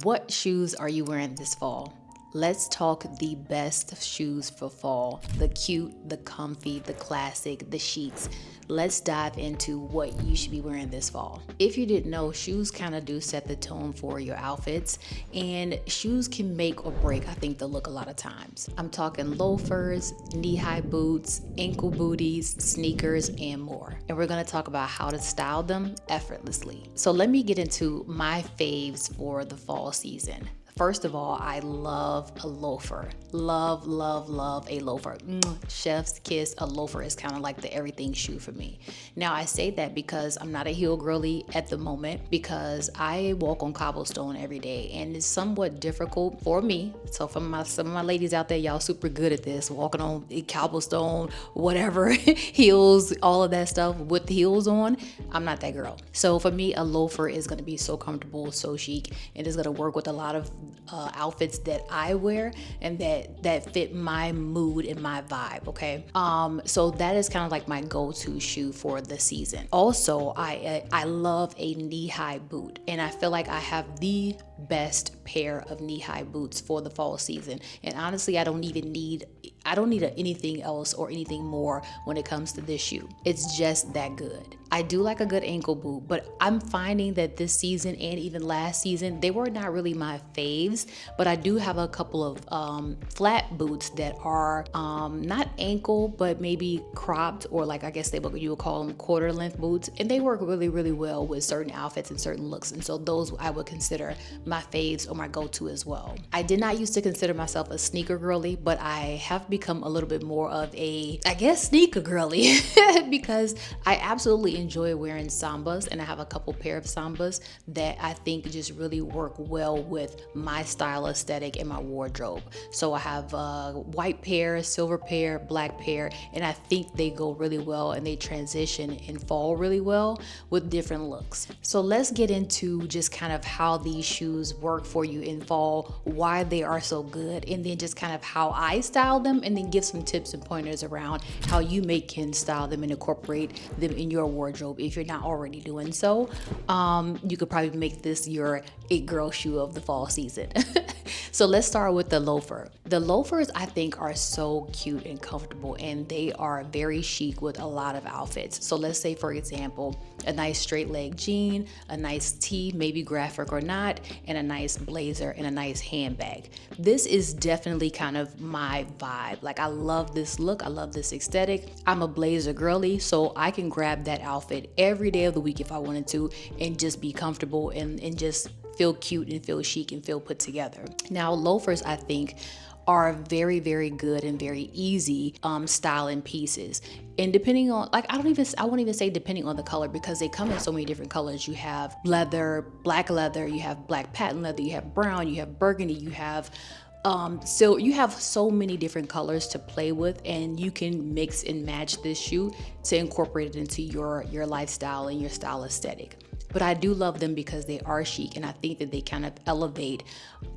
What shoes are you wearing this fall? Let's talk the best shoes for fall. The cute, the comfy, the classic, the chics. Let's dive into what you should be wearing this fall. If you didn't know, shoes kind of do set the tone for your outfits, and shoes can make or break, I think, the look a lot of times. I'm talking loafers, knee-high boots, ankle booties, sneakers, and more. And we're gonna talk about how to style them effortlessly. So let me get into my faves for the fall season. First of all, I love a loafer. Love a loafer. Chef's kiss, a loafer is kind of like the everything shoe for me. Now, I say that because I'm not a heel girly at the moment because I walk on cobblestone every day and it's somewhat difficult for me. So for some of my ladies out there, y'all super good at this, walking on cobblestone, whatever, heels, all of that stuff with the heels on. I'm not that girl. So for me, a loafer is gonna be so comfortable, so chic, and it's gonna work with a lot of outfits that I wear and that fit my mood and my vibe. Okay, so that is kind of like my go-to shoe for the season. Also, I love a knee-high boot, and I feel like I have the best pair of knee-high boots for the fall season. And honestly, I don't need anything else or anything more when it comes to this shoe. It's just that good. I do like a good ankle boot, but I'm finding that this season and even last season, they were not really my faves, but I do have a couple of flat boots that are not ankle, but maybe cropped, or like I guess you would call them quarter length boots, and they work really, really well with certain outfits and certain looks. And so those I would consider my faves or my go-to as well. I did not used to consider myself a sneaker girly, but I have become a little bit more of a, I guess, sneaker girly because I absolutely enjoy wearing sambas, and I have a couple pair of sambas that I think just really work well with my style aesthetic and my wardrobe. So I have a white pair, silver pair, black pair, and I think they go really well and they transition and fall really well with different looks. So let's get into just kind of how these shoes work for you in fall, why they are so good, and then just kind of how I style them, and then give some tips and pointers around how you can style them and incorporate them in your wardrobe if you're not already doing so. You could probably make this your it girl shoe of the fall season. So let's start with the loafer. The loafers, I think, are so cute and comfortable, and they are very chic with a lot of outfits. So let's say, for example, a nice straight leg jean, a nice tee, maybe graphic or not, and a nice blazer and a nice handbag. This is definitely kind of my vibe. Like, I love this look. I love this aesthetic. I'm a blazer girly, so I can grab that outfit every day of the week if I wanted to and just be comfortable and just feel cute and feel chic and feel put together. Now, loafers, I think, are very, very good and very easy styling pieces. And depending on, like, I won't even say depending on the color, because they come in so many different colors. You have leather, you have black patent leather, you have brown, you have burgundy, you have so you have so many different colors to play with, and you can mix and match this shoe to incorporate it into your lifestyle and your style aesthetic. But I do love them because they are chic, and I think that they kind of elevate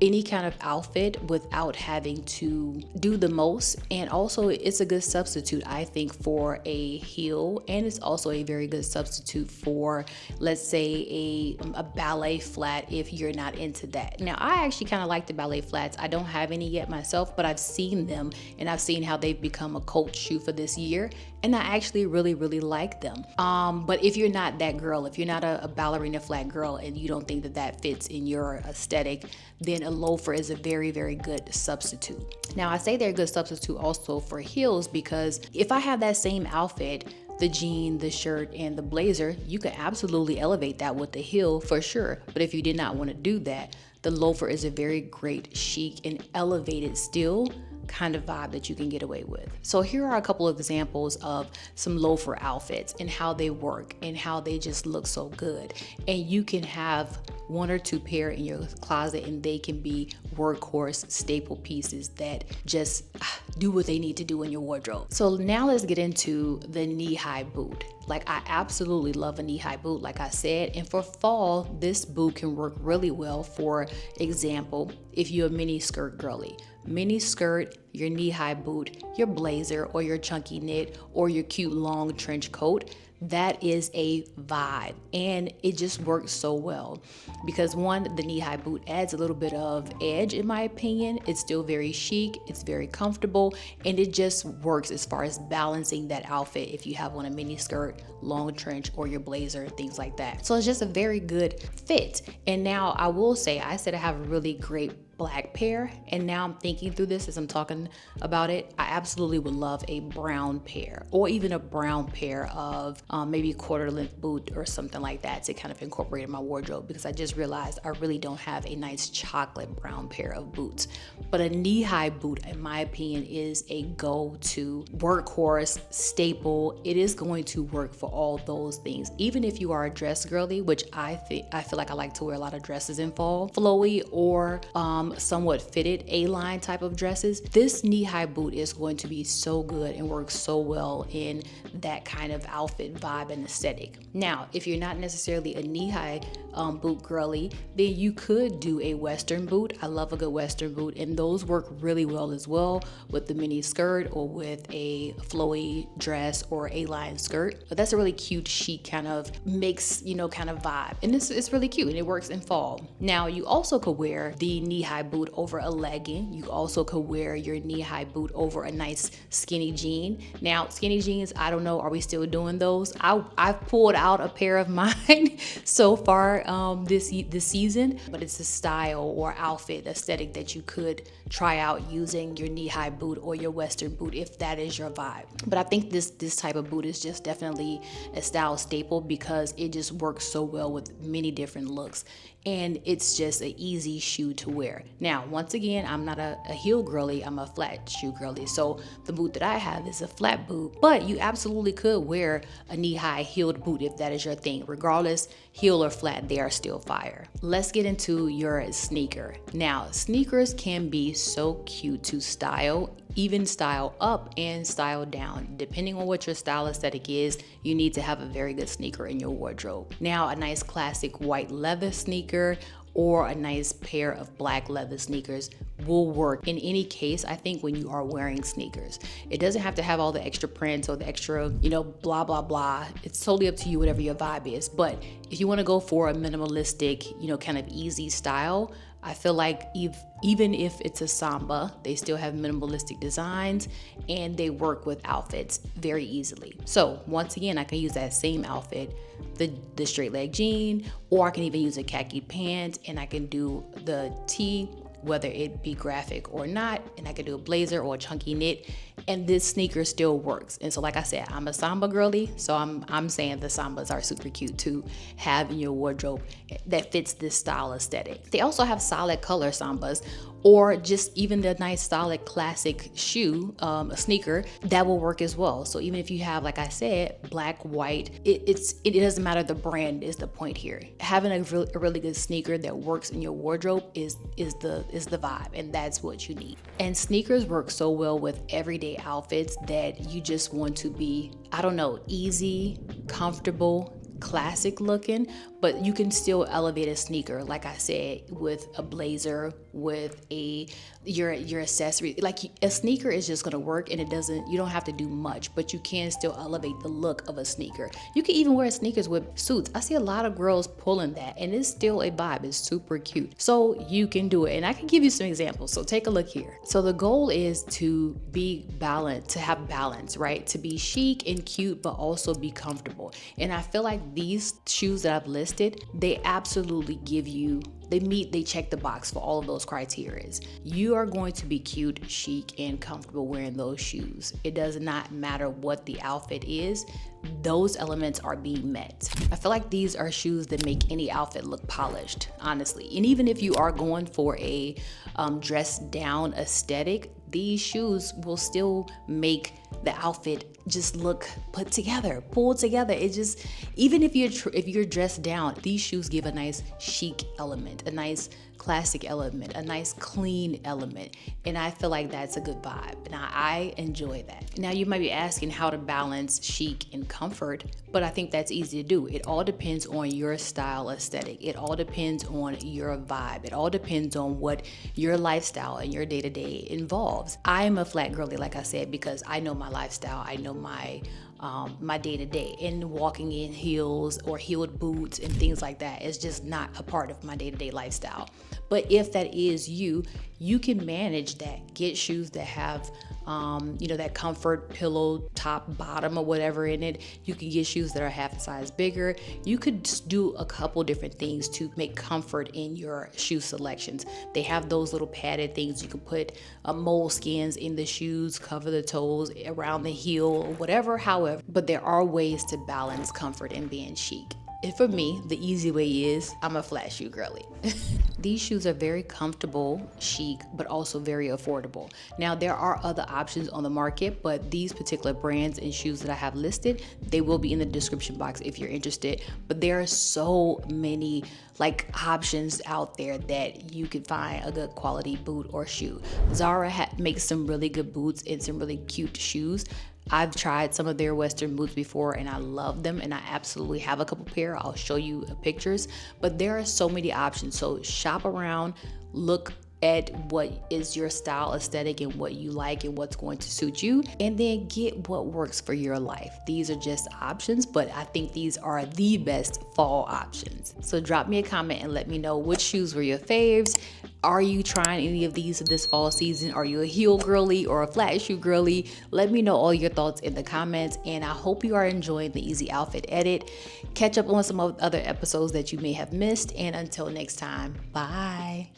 any kind of outfit without having to do the most. And also, it's a good substitute, I think, for a heel, and it's also a very good substitute for, let's say, a ballet flat if you're not into that. Now, I actually kind of like the ballet flats. I don't have any yet myself, but I've seen them, and I've seen how they've become a cult shoe for this year, and I actually really, really like them. But if you're not that girl, if you're not a ballerina flat girl and you don't think that fits in your aesthetic, then a loafer is a very, very good substitute. Now, I say they're a good substitute also for heels, because if I have that same outfit, the jean, the shirt, and the blazer, you can absolutely elevate that with the heel for sure. But if you did not want to do that, the loafer is a very great chic and elevated still kind of vibe that you can get away with. So here are a couple of examples of some loafer outfits and how they work and how they just look so good. And you can have one or two pair in your closet, and they can be workhorse staple pieces that just do what they need to do in your wardrobe. So now let's get into the knee-high boot. Like, I absolutely love a knee-high boot, like I said, and for fall, this boot can work really well. For example, if you're a mini skirt girly, mini skirt your knee-high boot, your blazer, or your chunky knit, or your cute long trench coat, that is a vibe, and it just works so well because one, the knee-high boot adds a little bit of edge in my opinion. It's still very chic, it's very comfortable, and it just works as far as balancing that outfit if you have on a mini skirt, long trench, or your blazer, things like that. So it's just a very good fit. And now I will say, I said I have a really great black pair, and now I'm thinking through this as I'm talking about it. I absolutely would love a brown pair, or even a brown pair of maybe quarter length boot or something like that to kind of incorporate in my wardrobe, because I just realized I really don't have a nice chocolate brown pair of boots. But a knee-high boot, in my opinion, is a go-to workhorse staple. It is going to work for all those things. Even if you are a dress girly, which I feel like I like to wear a lot of dresses in fall, flowy or somewhat fitted A-line type of dresses, this knee-high boot is going to be so good and work so well in that kind of outfit vibe and aesthetic. Now, if you're not necessarily a knee-high boot girly, then you could do a Western boot. I love a good Western boot, and those work really well as well with the mini skirt or with a flowy dress or A-line skirt. But that's a really cute, chic kind of mix, kind of vibe, and it's really cute and it works in fall. Now, you also could wear the knee-high boot over a legging. You also could wear your knee-high boot over a nice skinny jean. Now, skinny jeans, I don't know, are we still doing those? I've pulled out a pair of mine so far this season, but it's a style or outfit aesthetic that you could try out using your knee-high boot or your Western boot if that is your vibe. But I think this type of boot is just definitely a style staple because it just works so well with many different looks, and it's just an easy shoe to wear. Now, once again, I'm not a heel girly, I'm a flat shoe girly. So the boot that I have is a flat boot, but you absolutely could wear a knee-high heeled boot if that is your thing. Regardless, heel or flat, they are still fire. Let's get into your sneaker. Now, sneakers can be so cute to style, even style up and style down. Depending on what your style aesthetic is, you need to have a very good sneaker in your wardrobe. Now, a nice classic white leather sneaker or a nice pair of black leather sneakers will work in any case. I think when you are wearing sneakers, it doesn't have to have all the extra prints or the extra, blah, blah, blah. It's totally up to you, whatever your vibe is. But if you want to go for a minimalistic, kind of easy style, I feel like even if it's a samba, they still have minimalistic designs and they work with outfits very easily. So once again, I can use that same outfit, the straight leg jean, or I can even use a khaki pant, and I can do the tee, whether it be graphic or not, and I could do a blazer or a chunky knit, and this sneaker still works. And so like I said, I'm a samba girly, so I'm saying the sambas are super cute to have in your wardrobe that fits this style aesthetic. They also have solid color sambas, or just even the nice solid classic shoe, a sneaker, that will work as well. So even if you have, like I said, black, white, it doesn't matter the brand is the point here. Having a really good sneaker that works in your wardrobe is the vibe, and that's what you need. And sneakers work so well with everyday outfits that you just want to be, easy, comfortable, classic looking, but you can still elevate a sneaker, like I said, with a blazer, with your accessory. Like a sneaker is just gonna work, and you don't have to do much, but you can still elevate the look of a sneaker. You can even wear sneakers with suits. I see a lot of girls pulling that, and it's still a vibe. It's super cute. So you can do it, and I can give you some examples. So take a look here. So the goal is to be balanced, to have balance, right? To be chic and cute, but also be comfortable. And I feel like these shoes that I've listed, they absolutely they check the box for all of those criteria. You are going to be cute, chic, and comfortable wearing those shoes. It does not matter what the outfit is. Those elements are being met. I feel like these are shoes that make any outfit look polished, honestly. And even if you are going for a dressed down aesthetic, these shoes will still make the outfit just look put together, pulled together. It just, even if you're dressed down, these shoes give a nice chic element, a nice classic element, a nice clean element. And I feel like that's a good vibe. Now, I enjoy that. Now, you might be asking how to balance chic and comfort, but I think that's easy to do. It all depends on your style aesthetic. It all depends on your vibe. It all depends on what your lifestyle and your day-to-day involves. I am a flat girly, like I said, because I know my lifestyle. I know my day-to-day, and walking in heels or heeled boots and things like that is just not a part of my day-to-day lifestyle. But if that is you, you can manage that. Get shoes that have that comfort pillow top, bottom, or whatever in it. You can get shoes that are half a size bigger. You could just do a couple different things to make comfort in your shoe selections. They have those little padded things. You can put moleskins in the shoes, cover the toes, around the heel, whatever, however. But there are ways to balance comfort and being chic. And for me, the easy way is I'm a flat shoe girly. These shoes are very comfortable, chic, but also very affordable. Now, there are other options on the market, but these particular brands and shoes that I have listed, they will be in the description box if you're interested. But there are so many options out there that you can find a good quality boot or shoe. Zara makes some really good boots and some really cute shoes. I've tried some of their Western boots before and I love them, and I absolutely have a couple pair. I'll show you pictures, but there are so many options. So shop around, look at what is your style aesthetic and what you like and what's going to suit you, and then get what works for your life. These are just options, but I think these are the best fall options. So drop me a comment and let me know which shoes were your faves. Are you trying any of these this fall season? Are you a heel girly or a flat shoe girly? Let me know all your thoughts in the comments, and I hope you are enjoying the Easy Outfit Edit. Catch up on some other episodes that you may have missed, and until next time, bye.